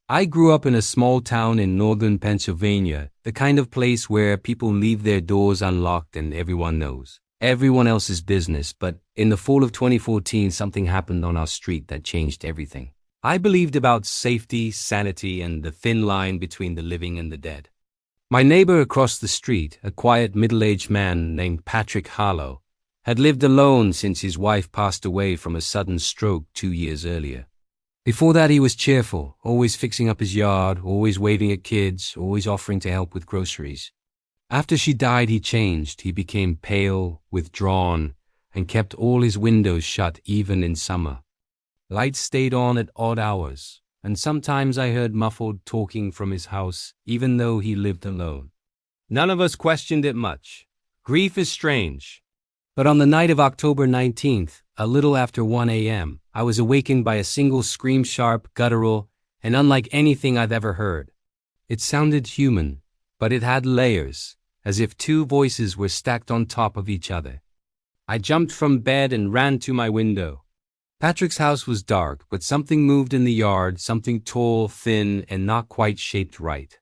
I grew up in a small town in northern Pennsylvania, the kind of place where people leave their doors unlocked and everyone knows everyone else's business. But in the fall of 2014, something happened on our street that changed everything. I believed about safety, sanity, and the thin line between the living and the dead. My neighbor across the street, a quiet middle-aged man named Patrick Harlow, had lived alone since his wife passed away from a sudden stroke 2 years earlier. Before that, he was cheerful, always fixing up his yard, always waving at kids, always offering to help with groceries. After she died, he changed. He became pale, withdrawn, and kept all his windows shut even in summer. Lights stayed on at odd hours, and sometimes I heard muffled talking from his house, even though he lived alone. None of us questioned it much. Grief is strange. But on the night of October 19th, a little after 1 a.m., I was awakened by a single scream, sharp, guttural, and unlike anything I've ever heard. It sounded human, but it had layers, as if two voices were stacked on top of each other. I jumped from bed and ran to my window. Patrick's house was dark, but something moved in the yard, something tall, thin, and not quite shaped right.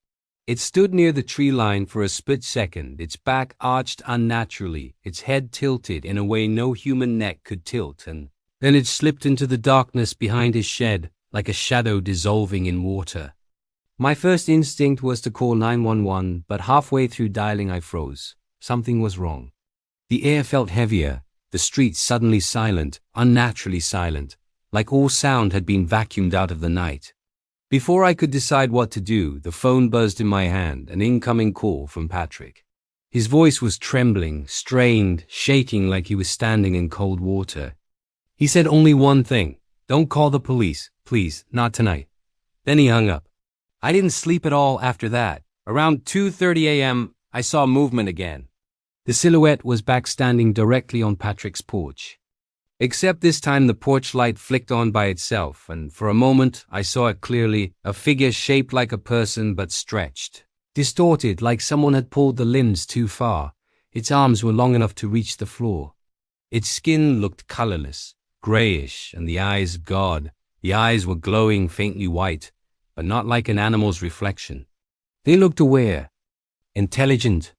It stood near the tree line for a split second, its back arched unnaturally, its head tilted in a way no human neck could tilt, and then it slipped into the darkness behind his shed, like a shadow dissolving in water. My first instinct was to call 911, but halfway through dialing I froze. Something was wrong. The air felt heavier, the street suddenly silent, unnaturally silent, like all sound had been vacuumed out of the night. Before I could decide what to do, the phone buzzed in my hand, an incoming call from Patrick. His voice was trembling, strained, shaking like he was standing in cold water. He said only one thing: "Don't call the police, please, not tonight." Then he hung up. I didn't sleep at all after that. Around 2:30 a.m., I saw movement again. The silhouette was back standing directly on Patrick's porch. Except this time the porch light flicked on by itself, and for a moment I saw it clearly, a figure shaped like a person but stretched, distorted like someone had pulled the limbs too far. Its arms were long enough to reach the floor. Its skin looked colorless, grayish, and the eyes, God, the eyes were glowing faintly white, but not like an animal's reflection. They looked aware, intelligent.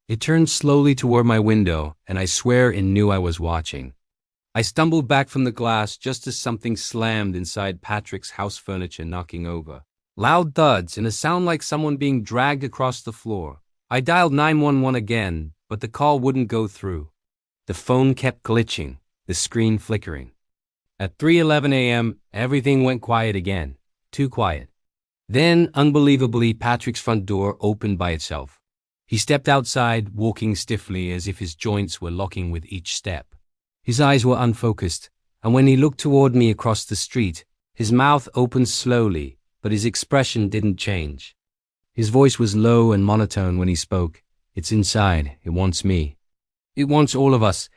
It turned slowly toward my window, and I swear it knew I was watching. I stumbled back from the glass just as something slammed inside Patrick's house furniture, knocking over. Loud thuds and a sound like someone being dragged across the floor. I dialed 911 again, but the call wouldn't go through. The phone kept glitching, the screen flickering. At 3:11 a.m., everything went quiet again. Too quiet. Then, unbelievably, Patrick's front door opened by itself. He stepped outside, walking stiffly as if his joints were locking with each step. His eyes were unfocused, and when he looked toward me across the street, his mouth opened slowly, but his expression didn't change. His voice was low and monotone when he spoke. "It's inside. It wants me. It wants all of us."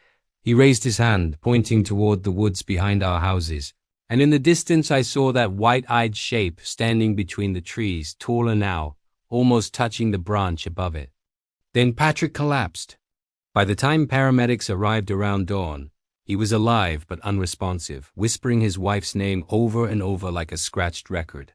He raised his hand, pointing toward the woods behind our houses, and in the distance I saw that white-eyed shape standing between the trees, taller now, almost touching the branch above it. Then Patrick collapsed. By the time paramedics arrived around dawn, he was alive but unresponsive, whispering his wife's name over and over like a scratched record.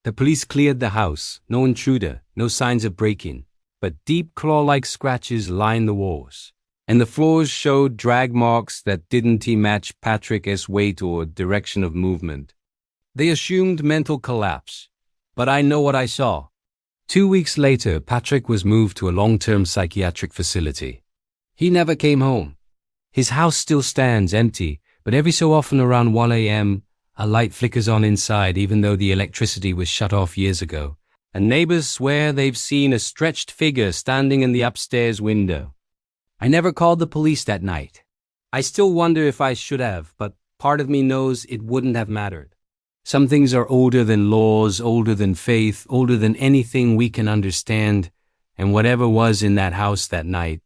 The police cleared the house. No intruder, no signs of break-in, but deep claw-like scratches lined the walls, and the floors showed drag marks that didn't match Patrick's weight or direction of movement. They assumed mental collapse, but I know what I saw. 2 weeks later, Patrick was moved to a long-term psychiatric facility. He never came home. His house still stands empty, but every so often around 1 a.m., a light flickers on inside even though the electricity was shut off years ago, and neighbors swear they've seen a stretched figure standing in the upstairs window. I never called the police that night. I still wonder if I should have, but part of me knows it wouldn't have mattered. Some things are older than laws, older than faith, older than anything we can understand, and whatever was in that house that night,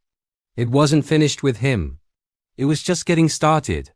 it wasn't finished with him. It was just getting started.